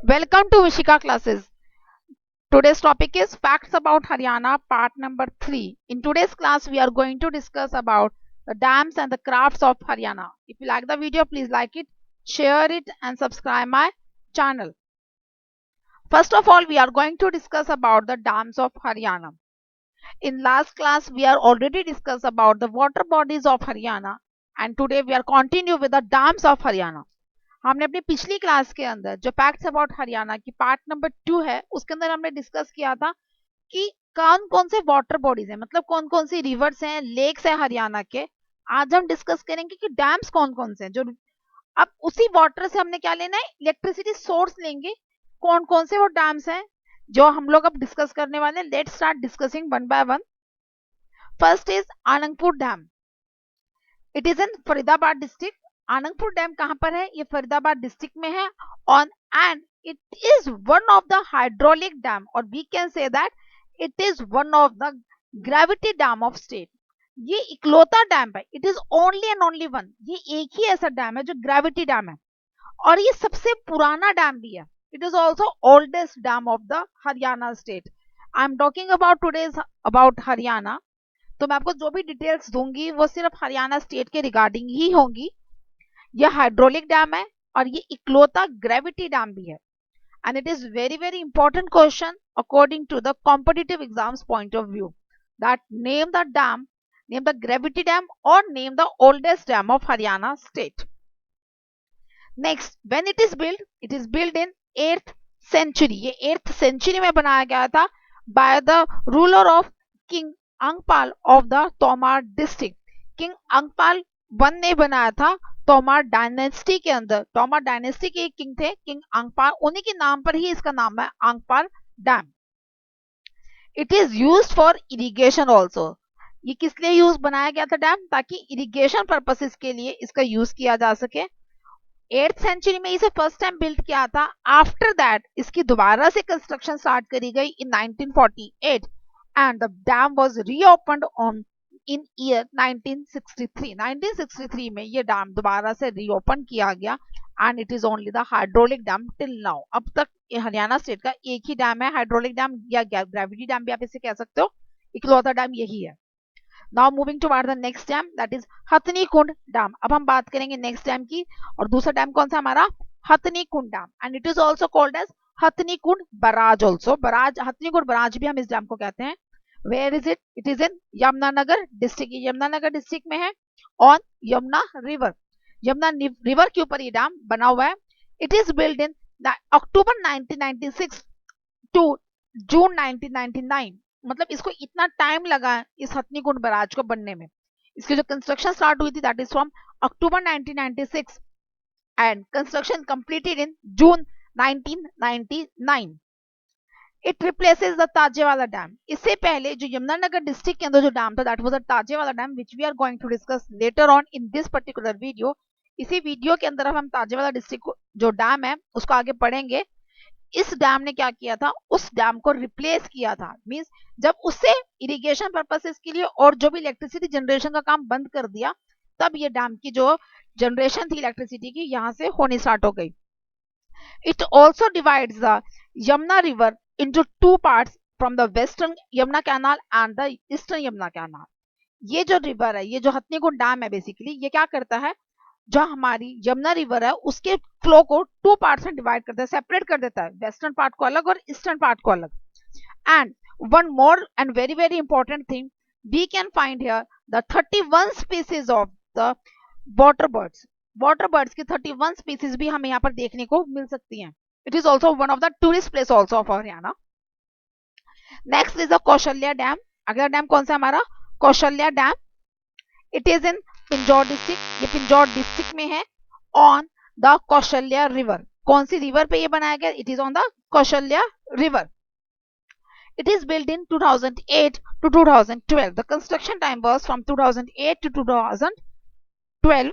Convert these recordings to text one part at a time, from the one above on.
Welcome to Vishika classes. Today's topic is facts about Haryana part number 3. In today's class we are going to discuss about the dams and the crafts of Haryana. If you like the video, please like it, share it and subscribe my channel. First of all, we are going to discuss about the dams of Haryana. In last class we are already discussed about the water bodies of Haryana and today we are continue with the dams of Haryana. हमने अपनी पिछली class के अंदर जो facts about Haryana की part number 2 है उसके अंदर हमने डिस्कस किया था कि कौन कौन से वाटर बॉडीज हैं, मतलब कौन कौन सी रिवर्स हैं, लेक्स हैं हरियाणा के. आज हम डिस्कस करेंगे कि डैम्स कौन कौन से हैं. जो अब उसी वाटर से हमने क्या लेना है, इलेक्ट्रिसिटी सोर्स लेंगे. कौन कौन से वो डैम्स हैं जो हम लोग अब डिस्कस करने वाले हैं. Let's start discussing one by one. First is Anandpur dam. It is in Faridabad district. Anandpur dam कहां पर है? ये फरीदाबाद डिस्ट्रिक्ट में है. On and it is one of the hydraulic dam और we can say that it is one of the gravity dam of state. ये इकलौता dam है. It is only and only one. ये एक ही ऐसा डैम है जो ग्रेविटी डैम है और ये सबसे पुराना डैम भी है. It is also oldest dam of the Haryana state. I am talking about today's about Haryana. तो मैं आपको जो भी डिटेल्स दूंगी वो सिर्फ हरियाणा स्टेट के रिगार्डिंग ही होंगी. ये हाइड्रोलिक डैम है और ये इकलौता ग्रेविटी डैम भी है. And it is very important question according to the competitive exams point of view that name the dam, name the gravity dam और name the oldest dam of Haryana state. Next, when it is build in 8th century. ये 8th century में बनाया गया था by the ruler of king Angpal of the Tomar district. King Angpal 1 ने बनाया था तोमार डायनेस्टी के अंदर. तोमार डायनेस्टी के एक किंग थे, किंग अंगपाल. उन्हीं के नाम पर ही इसका नाम है Angpal dam. It is used for irrigation also. ये किस लिए यूज बनाया गया था डैम? ताकि इरिगेशन पर्पसेस के लिए इसका यूज किया जा सके. 8th सेंचुरी में इसे फर्स्ट टाइम बिल्ड किया था. आफ्टर दैट इसकी दोबारा से कंस्ट्रक्शन स्टार्ट करी गई इन 1948 and the dam was reopened on in year 1963. 1963 में ये डैम दोबारा से रीओपन किया गया and it is only the hydraulic dam till now. अब तक ये हरियाणा स्टेट का एक ही डैम है, हाइड्रोलिक डैम या ग्रेविटी डैम भी आप इसे कह सकते हो. इकलौता डैम यही है. Now moving toward the next dam that is Hathni Kund dam. अब हम बात करेंगे नेक्स्ट डैम की और दूसरा डैम कौन सा हमारा? Hathni Kund dam. And it is also called as Hathni Kund barrage also. Barrage, Hathni Kund barrage भी हम इस डैम को कहते हैं. Where is it? It is in Yamunanagar district. Yamunanagar district में है on Yamuna river. Yamuna river के ऊपर ये डैम बना हुआ है. It is build in October 1996 to June 1999. मतलब इसको इतना टाइम लगा इस हथनीकुंड बराज को बनने में. इसकी जो कंस्ट्रक्शन स्टार्ट हुई थी that is from October 1996 and construction completed in June 1999. It replaces the Tajewala dam. इससे पहले जो यमुनानगर डिस्ट्रिक्ट के अंदर जो डैम था that was the Tajewala dam which we are going to discuss later on in this particular video. इसी video के अंदर हम ताजेवाला डिस्ट्रिक्ट जो डैम है उसको आगे पढ़ेंगे. इस डैम ने क्या किया था, उस डैम को रिप्लेस किया था. मींस जब उससे इरिगेशन पर्पसेस के लिए और जो भी इलेक्ट्रिसिटी जनरेशन का काम बंद कर दिया तब ये डैम की जो जनरेशन थी इलेक्ट्रिसिटी की यहाँ से होनी स्टार्ट हो गई. It also divides the Yamuna river into two parts from the western Yamuna Canal and the eastern Yamuna Canal. ये जो रिवर है, ये जो हथनीकुंड डैम है, बेसिकली ये क्या करता है, जो हमारी यमुना रिवर है उसके फ्लो को 2 पार्ट्स में डिवाइड करता है, सेपरेट कर देता है. वेस्टर्न पार्ट को अलग और ईस्टर्न पार्ट को अलग. And one more and very important thing, we can find here the 31 species of the water birds. Water birds की 31 स्पीसीज भी हमें यहाँ पर देखने को मिल सकती हैं. It is also one of the tourist place also of Haryana. Next is the Kaushalya Dam. अगला डैम कौन सा हमारा? Kaushalya dam. It is in Pinjore district. ये पिंजौर डिस्ट्रिक्ट में है on the कौशल्या रिवर. कौन सी रिवर पे ये बनाया गया? It is on the Kaushalya river. It is built in 2008 to 2012. The construction time was from 2008 to 2012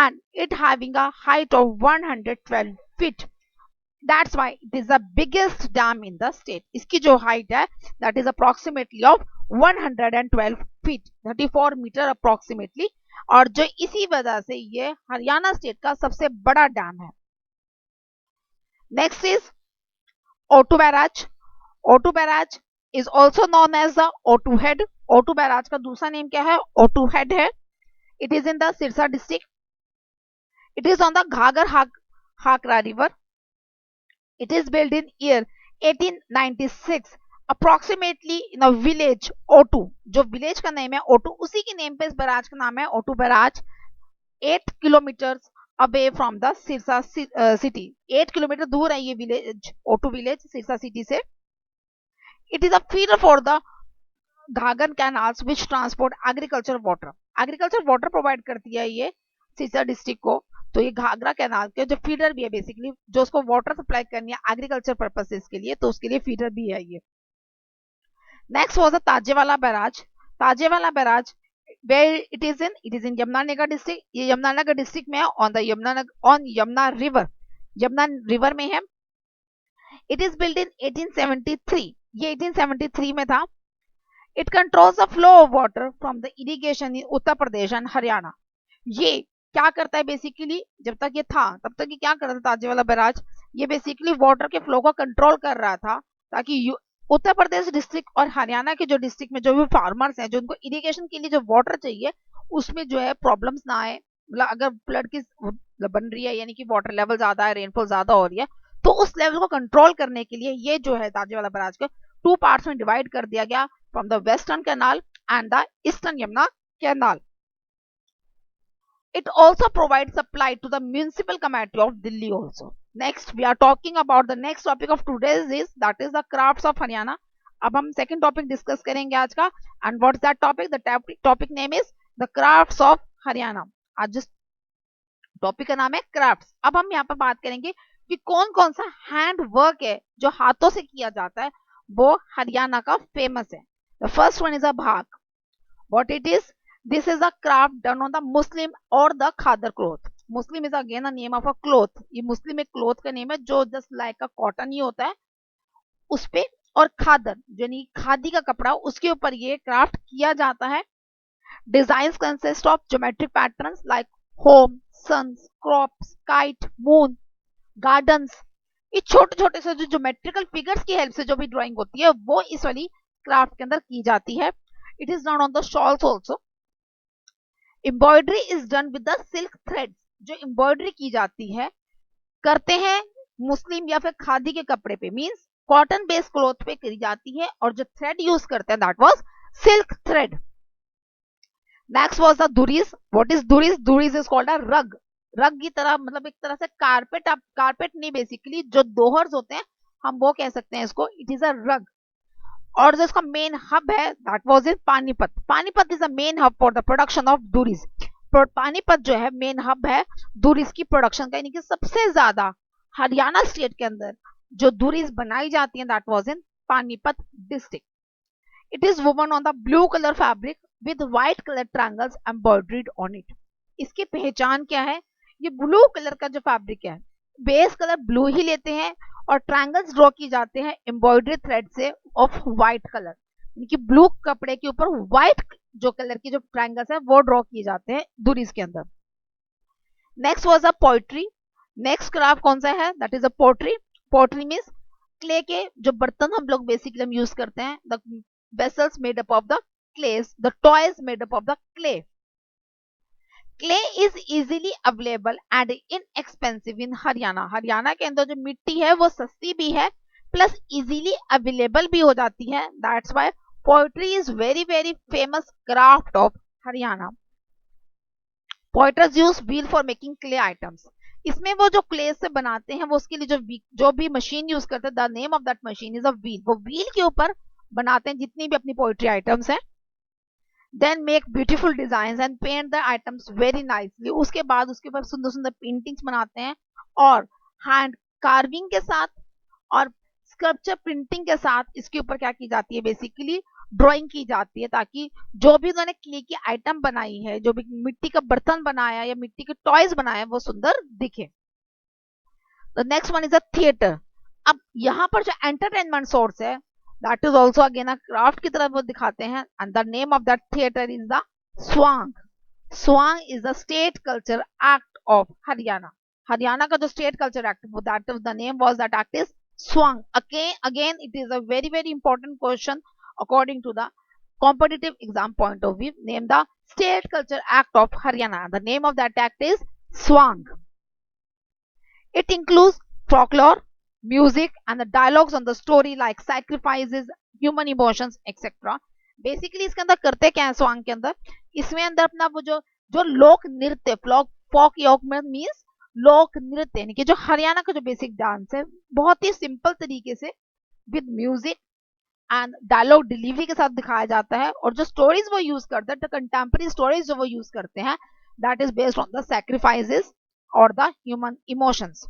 and it having a height of 112 feet. That's why it is the biggest dam in the state. इसकी जो height है that is approximately of 112 feet, 34 metre approximately. और जो इसी वजह से ये Haryana state का सबसे बड़ा डैम है. Next is O2 barrage. O2 barrage is also known as the O2 head. O2 barrage का दूसरा नेम क्या है? O2 head है. It is in the Sirsa district. It is on the Ghagar Hakra river. It is built in year 1896 approximately in a village O2. जो village का name है O2, उसी के नेम पे इस बैराज का नाम है O2 barrage. 8 kilometre away from the Sirsa city. 8 kilometre दूर है ये village, O2 village Sirsa city से. It is a feeder for the Ghaggar canals which transport agriculture water. Agriculture water provide करती है ये सिरसा डिस्ट्रिक्ट को. तो ये घाघरा कैनाल के जो फीडर भी है बेसिकली, जो उसको वाटर सप्लाई करनी है एग्रीकल्चर पर्पसेस के लिए, तो उसके लिए फीडर भी है ये. Next was Tajewala barrage. Tajewala barrage where it is in Yamunanagar district. ये यमुनानगर डिस्ट्रिक्ट में है on Yamuna river. Yamuna river में है. इट इज बिल्ड इन 1873. ये 1873 में था. It controls the flow of water from the irrigation in Uttar Pradesh and Haryana. ये क्या करता है बेसिकली, जब तक ये था तब तक ये क्या कर रहा था ताजेवाला बैराज, ये बेसिकली वाटर के फ्लो को कंट्रोल कर रहा था ताकि उत्तर प्रदेश डिस्ट्रिक्ट और हरियाणा के जो डिस्ट्रिक्ट में जो भी फार्मर्स हैं, जो उनको इरिगेशन के लिए जो वाटर चाहिए, उसमें जो है प्रॉब्लम्स ना आए. मतलब अगर फ्लड की बन रही है, यानी कि वाटर लेवल ज्यादा है, रेनफॉल ज्यादा हो रही है, तो उस लेवल को कंट्रोल करने के लिए ये जो है ताजेवाला बैराज को 2 पार्ट्स में डिवाइड कर दिया गया, from the western canal and the eastern Yamuna canal. It also provides supply to the municipal committee of Delhi also. Next, we are talking about the next topic of today's is that is the crafts of Haryana. अब हम second topic discuss करेंगे आज का. And what's that topic? The topic name is the crafts of Haryana. आज जिस topic का नाम है क्राफ्ट्स. अब हम यहाँ पर बात करेंगे कि कौन कौन सा हैंड वर्क है जो हाथों से किया जाता है, वो हरियाणा का फेमस है. The first one is a Bagh. What it is? This is a craft done on the Muslim or the Khadar cloth. Muslim is again a name of a cloth. ये मुस्लिम एक क्लोथ का नेम है जो just like का cotton ही होता है उस पे, और खादर यानी खादी का कपड़ा, उसके ऊपर ये क्राफ्ट किया जाता है. Design consist of geometric patterns like home, suns, crops, kite, moon, gardens. ये छोटे छोटे से जो ज्योमेट्रिकल फिगर्स की हेल्प से जो भी ड्राइंग होती है वो इस वाली क्राफ्ट के अंदर की जाती है. It is done on the shawls also. Embroidery is done with the silk thread. जो एम्ब्रॉयडरी की जाती है करते हैं मुस्लिम या फिर खादी के कपड़े पे, मींस कॉटन बेस्ड क्लॉथ पे करी जाती है, और जो थ्रेड यूज करते हैं that was silk thread. Next was the durries. What is durries? Durries is called a rug. Rug की तरह, मतलब एक तरह से कारपेट. अब कारपेट नहीं, बेसिकली जो दोहर्स होते हैं हम वो कह सकते हैं इसको. इट इज अ रग. और जो इसका मेन हब है that was in Panipat. Panipat is a main hub for the production of durries. Panipat जो है मेन हब है दूरीज की प्रोडक्शन का, यानी कि सबसे ज्यादा हरियाणा स्टेट के अंदर जो दूरीज बनाई जाती हैं that was in Panipat district. It is woven on the blue colour fabric with white colour triangles embroidered on it. इसकी पहचान क्या है? ये ब्लू कलर का जो फैब्रिक है, बेस कलर ब्लू ही लेते हैं और ट्रायंगल्स ड्रॉ की जाते हैं एम्ब्रॉयडरी थ्रेड से ऑफ व्हाइट कलर, यानी कि ब्लू कपड़े के ऊपर व्हाइट जो कलर की जो ट्रायंगल्स है वो ड्रॉ किए जाते हैं दूरीज के अंदर. Next was a poetry. Next craft कौन सा है? That is a poetry. Poetry means clay के जो बर्तन हम लोग बेसिकली हम यूज करते हैं, the vessels made up of the clays, the toys made up of the clay. Clay is easily available and inexpensive in Haryana. Haryana के अंदर जो मिट्टी है वो सस्ती भी है प्लस इजीली अवेलेबल भी हो जाती है. That's why pottery is very very famous craft of Haryana. Potters use wheel for making clay items. इसमें वो जो क्ले से बनाते हैं वो उसके लिए जो भी मशीन यूज करते हैं, the name of that machine is a wheel. वो व्हील के ऊपर बनाते हैं जितनी भी अपनी पोएट्री आइटम्स हैं. Then make beautiful design and paint the items very nicely. उसके बाद उसके ऊपर सुंदर सुंदर पेंटिंग्स बनाते हैं और हैंड कार्विंग के साथ और स्कल्पचर प्रिंटिंग के साथ इसके ऊपर क्या की जाती है, बेसिकली ड्राइंग की जाती है, ताकि जो भी उन्होंने क्ले की आइटम बनाई है, जो भी मिट्टी का बर्तन बनाया या मिट्टी के टॉयज बनाए वो सुंदर दिखे. The next one is a theatre. अब यहाँ पर जो एंटरटेनमेंट सोर्स है that is also again a craft की तरह वो दिखाते हैं, and the name of that theatre is the Swang. Swang is the state culture act of Haryana. Haryana का जो state culture act, that the name was that act is Swang. Again it is a very important question according to the competitive exam point of view. Name the state culture act of Haryana. The name of that act is Swang. It includes folklore, music, and the dialogues on the story like sacrifices, human emotions, etc. Basically इसके अंदर करते क्या है song के अंदर, इसमें अंदर अपना वो जो जो लोक नृत्य, फोक योग में मीन्स लोक नृत्य, यानी कि जो हरियाणा का जो बेसिक डांस है, बहुत ही सिंपल तरीके से with music and dialogue delivery के साथ दिखाया जाता है. और जो स्टोरीज वो यूज करते हैं, द कंटेम्प्रेरी स्टोरीज जो वो यूज करते हैं, that is based on the sacrifices और the human emotions.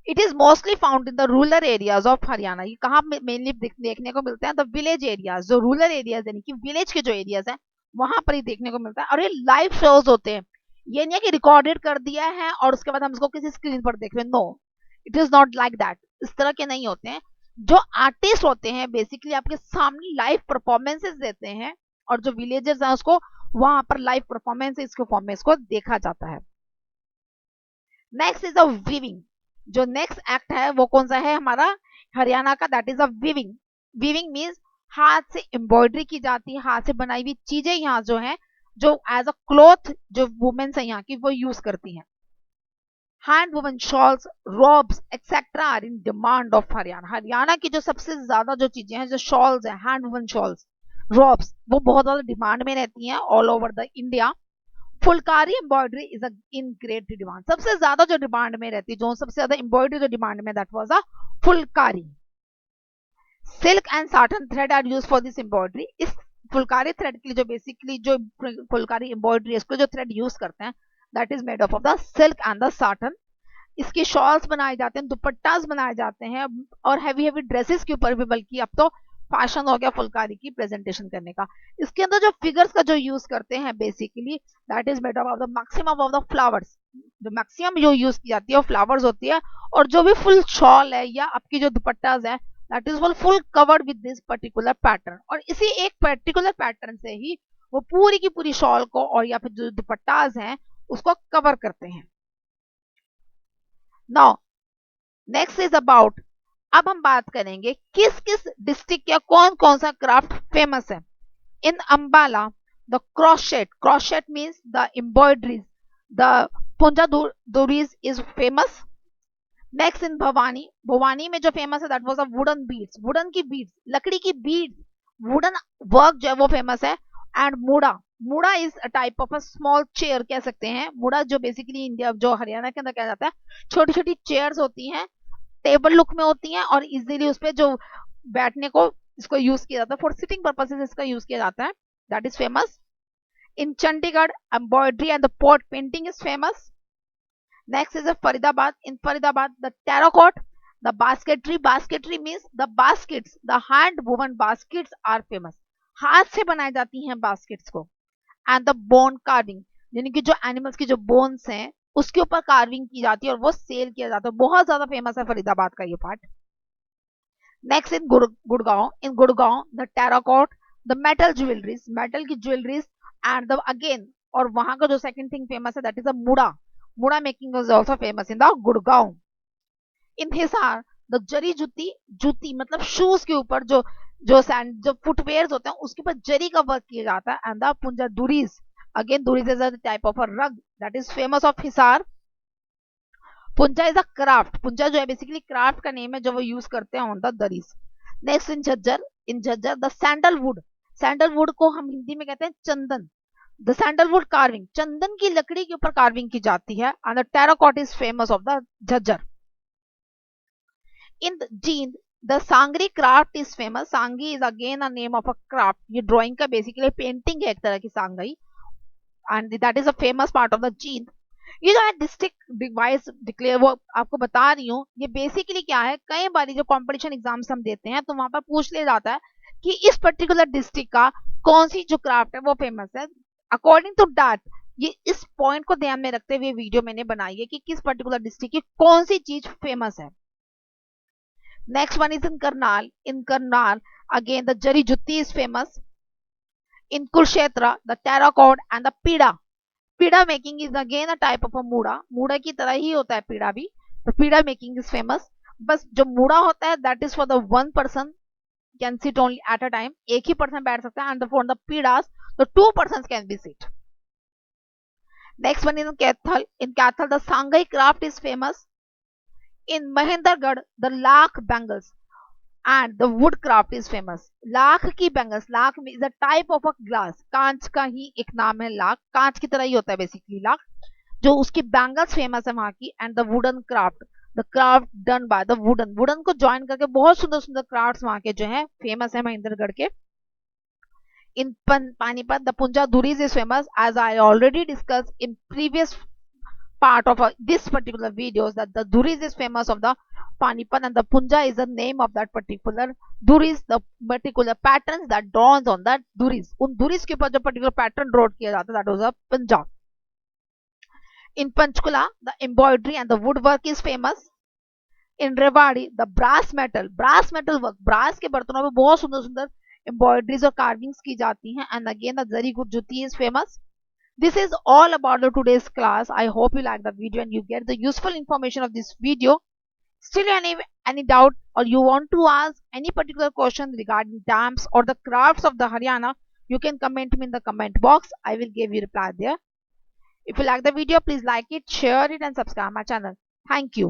It is mostly found in the rural areas of Haryana. ये कहाँ मेनली देखने को मिलते हैं? द विलेज एरियाज, जो रूरल एरियाज यानी कि विलेज के जो एरियाज हैं वहां पर ही देखने को मिलता है. और ये लाइव शोज होते हैं, ये नहीं है कि रिकॉर्डेड कर दिया है और उसके बाद हम इसको किसी स्क्रीन पर देख रहे हैं. No, it is not like that. इस तरह के नहीं होते हैं. जो आर्टिस्ट होते हैं बेसिकली आपके सामने लाइव परफॉर्मेंसेस देते हैं, और जो विलेजर्स हैं उसको वहां पर लाइव परफॉर्मेंस इसके फॉर्म में इसको देखा जाता है. Next is a weaving. जो नेक्स्ट एक्ट है वो कौन सा है हमारा हरियाणा का? That is a weaving. Weaving means हाथ से एम्ब्रॉयडरी की जाती है, हाथ से बनाई हुई चीजें यहाँ जो है, जो एज अ क्लॉथ जो वुमेन्स है यहाँ की वो यूज करती हैं. Hand woven shawls, robes etcetera are in demand of Haryana. Haryana की जो सबसे ज्यादा जो चीजें हैं, जो शॉल्स है, हैंड वुवन शॉल्स, रॉब्स, वो बहुत ज्यादा डिमांड में रहती हैं all over the India. Phulkari embroidery is in great demand. सबसे ज्यादा जो डिमांड में रहती है, जो सबसे ज्यादा एम्ब्रॉयडरी जो डिमांड में, that was a phulkari. Silk and satin thread are use for this embroidery. इस फुलकारी थ्रेड के लिए जो बेसिकली जो फुलकारी एम्ब्रॉयडरी है, इसको जो थ्रेड यूज करते हैं, that is made of the silk and the satin. इसके शॉल्स बनाए जाते हैं, दुपट्टास बनाए जाते हैं, और हैवी हैवी ड्रेसेस के ऊपर भी, बल्कि अब तो फैशन हो गया फुलकारी की प्रेजेंटेशन करने का. इसके अंदर जो फिगर्स का जो यूज करते हैं basically, that is made of the maximum of the flowers. जो मैक्सिमम जो यूज की जाती है वो फ्लावर्स होती है. और जो भी फुल शॉल है या आपकी जो दुपट्टास है, that is full covered with this particular pattern. और इसी एक पर्टिकुलर पैटर्न से ही वो पूरी की पूरी शॉल को और या फिर जो दुपट्टास हैं उसको कवर करते हैं. नाउ नेक्स्ट इज अबाउट, अब हम बात करेंगे किस किस डिस्ट्रिक्ट या कौन कौन सा क्राफ्ट फेमस है. In Ambala the crochet means the embroideries, the Punja durries is famous. Next in Bhawani में जो फेमस है that was a wooden beads, wooden की बीड्स, लकड़ी की बीड्स, वुडन वर्क जो है वो फेमस है. एंड मुड़ा is a type of a small chair कह सकते हैं. मुड़ा जो बेसिकली इंडिया जो हरियाणा के अंदर कहा जाता है, छोटी छोटी चेयर्स होती हैं, टेबल लुक में होती हैं, और इजीली उस पर जो बैठने को इसको यूज किया जाता है, फॉर सिटिंग पर्पसेस इसका यूज किया जाता है. That is famous. In Chandigarh embroidery and the pot painting is famous. Next is a Faridabad. In Faridabad, the terracotta, the basketry means the baskets, the hand woven baskets are famous. हाथ से बनाई जाती हैं baskets को. And the bone carving, यानी कि जो animals की जो bones हैं उसके ऊपर carving की जाती है और वो सेल किया जाता है. बहुत ज्यादा फेमस है फरीदाबाद का ये part. Next in Gurgaon the terracotta, the metal jewelries, metal की jewelries, and the again, और वहां का जो सेकंड थिंग फेमस है that is a mudha making is also famous in the Gurgaon. In Hisar the zari jutti मतलब शूज के ऊपर जो फुटवेयर होते हैं उसके ऊपर जरी का वर्क किया जाता है. And the Punja durries, again durries is a type of a rug that is famous of Hisar. Punja is a craft, Punja जो है बेसिकली क्राफ्ट का नेम है जो वो यूज करते हैं on the durries. Next in Jhajjar the sandalwood को हम हिंदी में कहते हैं चंदन. द सैंडलवुड कार्विंग, चंदन की लकड़ी के ऊपर कार्विंग की जाती है. And the terracotta is famous of the Jhajjar. In Jind the Sangri craft is famous. Sangi is again a name of a craft. ये ड्राइंग का बेसिकली पेंटिंग है एक तरह की Sangai. And that is a famous part of the Jind. ये जो है डिस्ट्रिक्ट वाइज डिक्लेयर, वो आपको बता रही हूँ. ये बेसिकली क्या है, कई बार जो कंपटीशन एग्जाम्स हम देते हैं तो वहां पर पूछ लिया जाता है कि इस पर्टिकुलर डिस्ट्रिक्ट का कौन सी जो क्राफ्ट है वो फेमस है. अकॉर्डिंग टू दैट, ये इस पॉइंट को ध्यान में रखते हुए वीडियो मैंने बनाई है कि किस पर्टिकुलर डिस्ट्रिक्ट की कौन सी चीज फेमस है. Next one is in Karnal again the zari jutti is famous. In Kurukshetra the terracotta and the pida. Pida making is again a type of a muda. Muda की तरह ही होता है pida भी. तो pida making is famous. बस जो muda होता है that is for the one person can sit only at a time. एक ही person बैठ सकता है, and for the pidas the two persons can be sit. Next one is in Kathal. In Kathal the Sangai craft is famous. In Mahendragarh the Lakh bangles and the wood craft is famous. Lakh की bangles, lakh is a type of a glass. कांच का ही एक नाम है लाख, कांच की तरह ही होता है बेसिकली लाख, जो उसकी बैंगल्स फेमस है वहां की. And the wooden craft, the craft done by the wooden, wooden को ज्वाइन करके बहुत सुंदर सुंदर क्राफ्ट्स वहां के जो है फेमस है महेंद्रगढ़ के. In Panipat the Punja Dhuris is famous, as I already discussed in previous part of this particular videos, that the Dhuris is famous of the Panipat, and the Punja is the name of that particular Dhuris, the particular patterns that dawns on that Dhuris. उन Dhuris के ऊपर जो particular pattern draw किया जाता है, that was a Punjab. In Panchkula the embroidery and the woodwork is famous. In Rewari the brass metal work, brass के बर्तनों में बहुत सुंदर सुंदर embroideries और carvings की जाती हैं. And again the Zari Gurjuti is famous. This is all about the today's class. I hope you like the video and you get the useful information of this video. Still any doubt or you want to ask any particular question regarding dams or the crafts of the Haryana, you can comment me in the comment box. I will give you reply there. If you like the video, please like it, share it and subscribe my channel. Thank you.